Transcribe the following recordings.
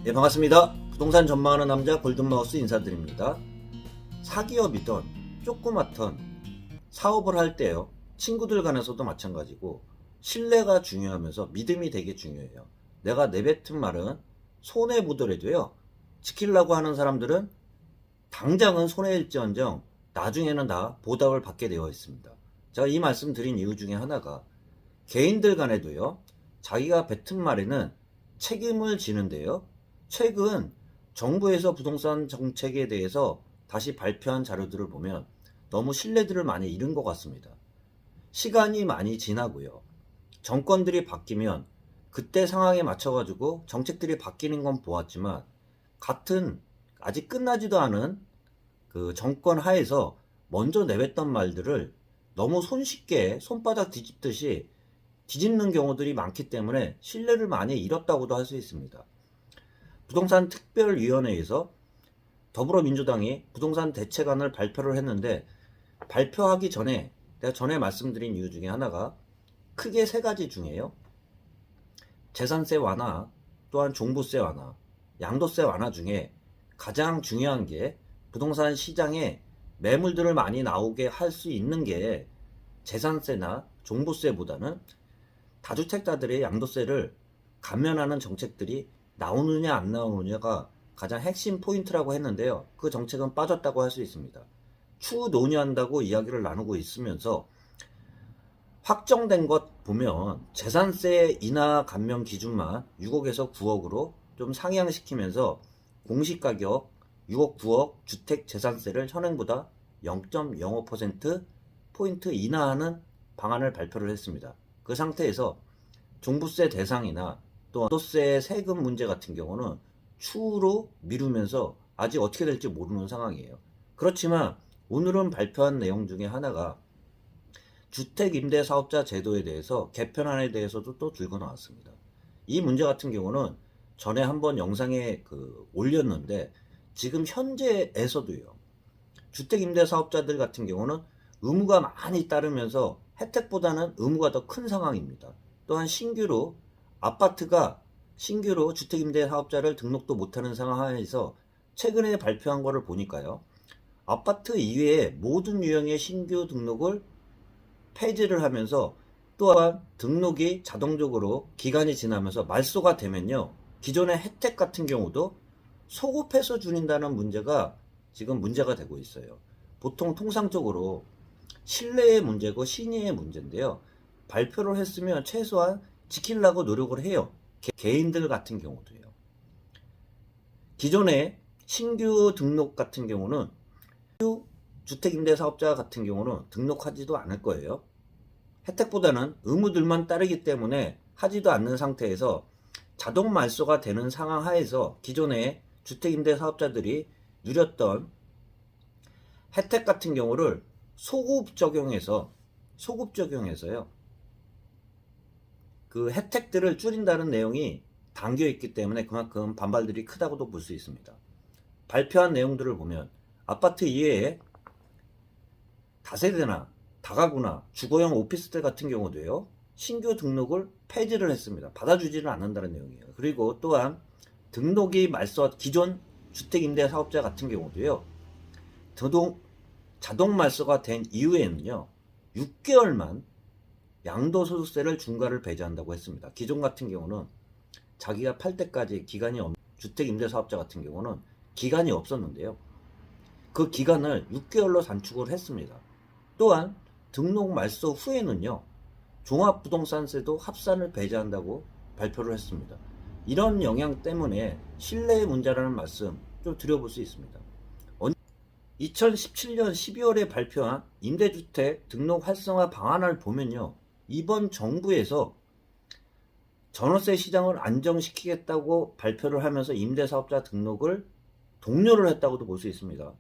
네, 반갑습니다. 부동산 전망하는 남자 골든마우스 인사드립니다. 사기업이든 조그맣던 사업을 할 때요, 친구들 간에서도 마찬가지고 신뢰가 중요하면서 믿음이 되게 중요해요. 내가 내뱉은 말은 손해보더라도요, 지키려고 하는 사람들은 당장은 손해일지언정 나중에는 다 보답을 받게 되어 있습니다. 제가 이 말씀 드린 이유 중에 하나가, 개인들 간에도요, 자기가 뱉은 말에는 책임을 지는데요, 최근 정부에서 부동산 정책에 대해서 다시 발표한 자료들을 보면 너무 신뢰들을 많이 잃은 것 같습니다. 시간이 많이 지나고요, 정권들이 바뀌면 그때 상황에 맞춰가지고 정책들이 바뀌는 건 보았지만, 같은 아직 끝나지도 않은 그 정권 하에서 먼저 내뱉던 말들을 너무 손쉽게 손바닥 뒤집듯이 뒤집는 경우들이 많기 때문에 신뢰를 많이 잃었다고도 할 수 있습니다. 부동산 특별위원회에서 더불어민주당이 부동산 대책안을 발표를 했는데, 발표하기 전에 내가 전에 말씀드린 이유 중에 하나가 크게 세 가지 중에요, 재산세 완화, 또한 종부세 완화, 양도세 완화 중에 가장 중요한 게, 부동산 시장에 매물들을 많이 나오게 할 수 있는 게 재산세나 종부세보다는 다주택자들의 양도세를 감면하는 정책들이 나오느냐 안 나오느냐가 가장 핵심 포인트라고 했는데요. 그 정책은 빠졌다고 할 수 있습니다. 추후 논의한다고 이야기를 나누고 있으면서, 확정된 것 보면 재산세 인하 감면 기준만 6억에서 9억으로 좀 상향시키면서 공시가격 6억 9억 주택 재산세를 현행보다 0.05% 포인트 인하하는 방안을 발표를 했습니다. 그 상태에서 종부세 대상이나 또 양도세 세금 문제 같은 경우는 추후로 미루면서 아직 어떻게 될지 모르는 상황이에요. 그렇지만 오늘은 발표한 내용 중에 하나가 주택임대사업자 제도에 대해서 개편안에 대해서도 또 들고 나왔습니다. 이 문제 같은 경우는 전에 한번 영상에 올렸는데, 지금 현재에서도요, 주택임대사업자들 같은 경우는 의무가 많이 따르면서 혜택보다는 의무가 더 큰 상황입니다. 또한 신규로 주택임대사업자를 등록도 못하는 상황에서 최근에 발표한 거를 보니까요, 아파트 이외에 모든 유형의 신규 등록을 폐지를 하면서, 또한 등록이 자동적으로 기간이 지나면서 말소가 되면요, 기존의 혜택 같은 경우도 소급해서 줄인다는 문제가 지금 문제가 되고 있어요. 보통 통상적으로 신뢰의 문제고 신의의 문제인데요, 발표를 했으면 최소한 지키려고 노력을 해요. 개인들 같은 경우도요. 기존의 신규 등록 같은 경우는, 주택임대사업자 같은 경우는 등록하지도 않을 거예요. 혜택보다는 의무들만 따르기 때문에 하지도 않는 상태에서 자동 말소가 되는 상황 하에서 기존의 주택임대사업자들이 누렸던 혜택 같은 경우를 소급 적용해서요, 그 혜택들을 줄인다는 내용이 담겨 있기 때문에 그만큼 반발들이 크다고도 볼 수 있습니다. 발표한 내용들을 보면 아파트 이외에 다세대나 다가구나 주거용 오피스텔 같은 경우도요, 신규 등록을 폐지를 했습니다. 받아주지는 않는다는 내용이에요. 그리고 또한 기존 주택임대사업자 같은 경우도요, 자동 말소가 된 이후에는요, 6개월만 양도소득세를 중과를 배제한다고 했습니다. 기존 같은 경우는 자기가 팔 때까지 주택임대사업자 같은 경우는 기간이 없었는데요, 그 기간을 6개월로 단축을 했습니다. 또한 등록 말소 후에는요, 종합부동산세도 합산을 배제한다고 발표를 했습니다. 이런 영향 때문에 신뢰의 문제라는 말씀 좀 드려볼 수 있습니다. 2017년 12월에 발표한 임대주택 등록 활성화 방안을 보면요, 이번 정부에서 전월세 시장을 안정시키겠다고 발표를 하면서 임대사업자 등록을 독려를 했다고도 볼 수 있습니다.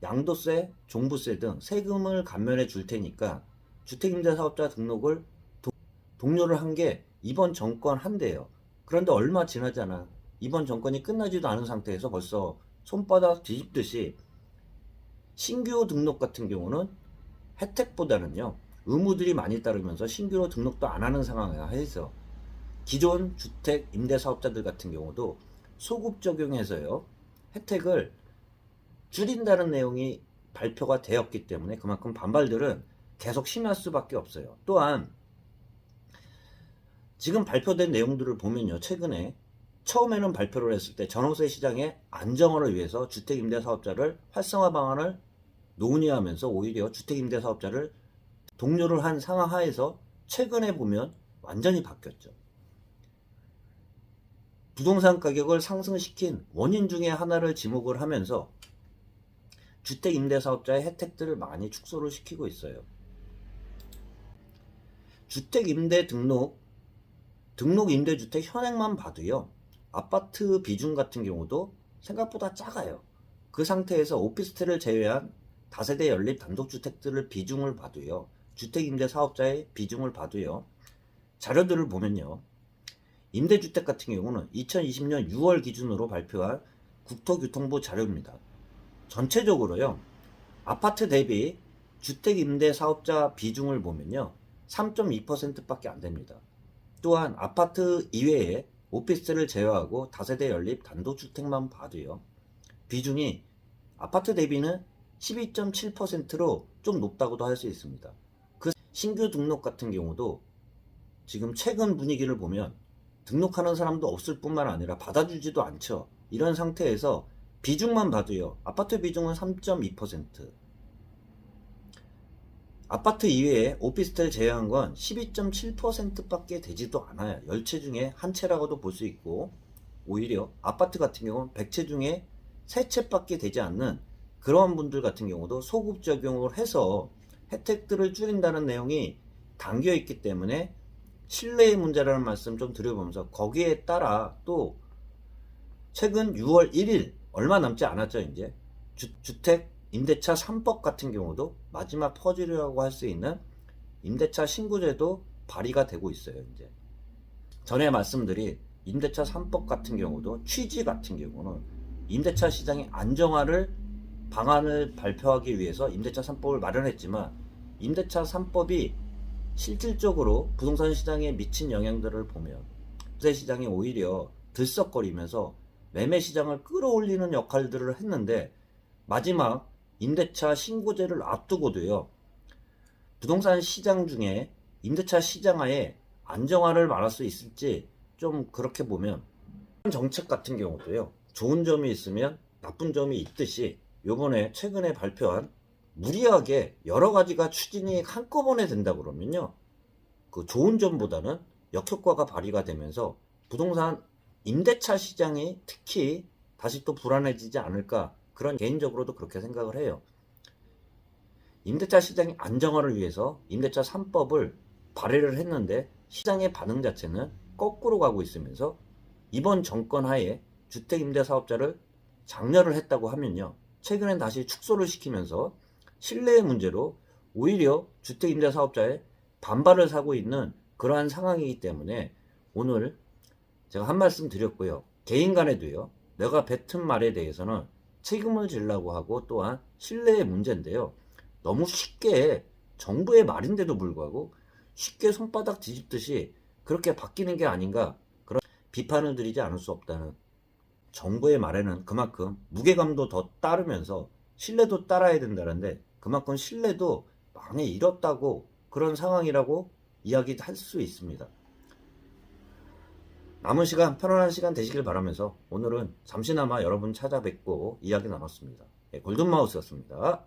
양도세, 종부세 등 세금을 감면해 줄 테니까 주택임대사업자 등록을 독려를 한 게 이번 정권 한대요. 그런데 얼마 지나지 않아 이번 정권이 끝나지도 않은 상태에서 벌써 손바닥 뒤집듯이 신규 등록 같은 경우는 혜택보다는요, 의무들이 많이 따르면서 신규로 등록도 안 하는 상황이라 해서 기존 주택 임대사업자들 같은 경우도 소급 적용해서요 혜택을 줄인다는 내용이 발표가 되었기 때문에 그만큼 반발들은 계속 심할 수밖에 없어요. 또한 지금 발표된 내용들을 보면요, 최근에 처음에는 발표를 했을 때 전월세 시장의 안정화를 위해서 주택임대사업자를 활성화 방안을 논의하면서 오히려 주택임대사업자를 독려를 한 상황 하에서 최근에 보면 완전히 바뀌었죠. 부동산 가격을 상승시킨 원인 중에 하나를 지목을 하면서 주택임대사업자의 혜택들을 많이 축소를 시키고 있어요. 주택임대 등록 임대주택 현액만 봐도요, 아파트 비중 같은 경우도 생각보다 작아요. 그 상태에서 오피스텔을 제외한 다세대 연립 단독주택들을 비중을 봐도요, 주택임대사업자의 비중을 봐도요, 자료들을 보면요, 임대주택 같은 경우는 2020년 6월 기준으로 발표한 국토교통부 자료입니다. 전체적으로요, 아파트 대비 주택임대사업자 비중을 보면요, 3.2%밖에 안 됩니다. 또한 아파트 이외에 오피스텔을 제외하고 다세대 연립 단독주택만 봐도요, 비중이 아파트 대비는 12.7%로 좀 높다고도 할 수 있습니다. 그 신규 등록 같은 경우도 지금 최근 분위기를 보면 등록하는 사람도 없을 뿐만 아니라 받아주지도 않죠. 이런 상태에서 비중만 봐도요, 아파트 비중은 3.2%, 아파트 이외에 오피스텔 제외한 건 12.7%밖에 되지도 않아요. 10채 중에 한 채라고도 볼 수 있고, 오히려 아파트 같은 경우는 100채 중에 3채밖에 되지 않는 그러한 분들 같은 경우도 소급 적용을 해서 혜택들을 줄인다는 내용이 담겨 있기 때문에 신뢰의 문제라는 말씀 좀 드려보면서, 거기에 따라 또 최근 6월 1일 얼마 남지 않았죠. 이제 주택 임대차 3법 같은 경우도 마지막 퍼즐이라고 할 수 있는 임대차 신고제도 발의가 되고 있어요. 이제 전에 말씀드린 임대차 3법 같은 경우도 취지 같은 경우는 임대차 시장의 안정화를 방안을 발표하기 위해서 임대차 3법을 마련했지만, 임대차 3법이 실질적으로 부동산 시장에 미친 영향들을 보면 부채 시장이 오히려 들썩거리면서 매매 시장을 끌어올리는 역할들을 했는데, 마지막 임대차 신고제를 앞두고도요, 부동산 시장 중에 임대차 시장하에 안정화를 말할 수 있을지 좀 그렇게 보면, 정책 같은 경우도요, 좋은 점이 있으면 나쁜 점이 있듯이 요번에 최근에 발표한 무리하게 여러 가지가 추진이 한꺼번에 된다 그러면요, 그 좋은 점보다는 역효과가 발휘가 되면서 부동산 임대차 시장이 특히 다시 또 불안해지지 않을까, 그런 개인적으로도 그렇게 생각을 해요. 임대차 시장의 안정화를 위해서 임대차 3법을 발의를 했는데 시장의 반응 자체는 거꾸로 가고 있으면서, 이번 정권 하에 주택임대사업자를 장려를 했다고 하면요, 최근엔 다시 축소를 시키면서 신뢰의 문제로 오히려 주택임대사업자의 반발을 사고 있는 그러한 상황이기 때문에, 오늘 제가 한 말씀 드렸고요, 개인 간에도요, 내가 뱉은 말에 대해서는 책임을 지려고 하고, 또한 신뢰의 문제인데요, 너무 쉽게 정부의 말인데도 불구하고 쉽게 손바닥 뒤집듯이 그렇게 바뀌는 게 아닌가, 그런 비판을 드리지 않을 수 없다는, 정부의 말에는 그만큼 무게감도 더 따르면서 신뢰도 따라야 된다는데, 그만큼 신뢰도 많이 잃었다고, 그런 상황이라고 이야기할 수 있습니다. 남은 시간, 편안한 시간 되시길 바라면서 오늘은 잠시나마 여러분 찾아뵙고 이야기 나눴습니다. 골든마우스였습니다.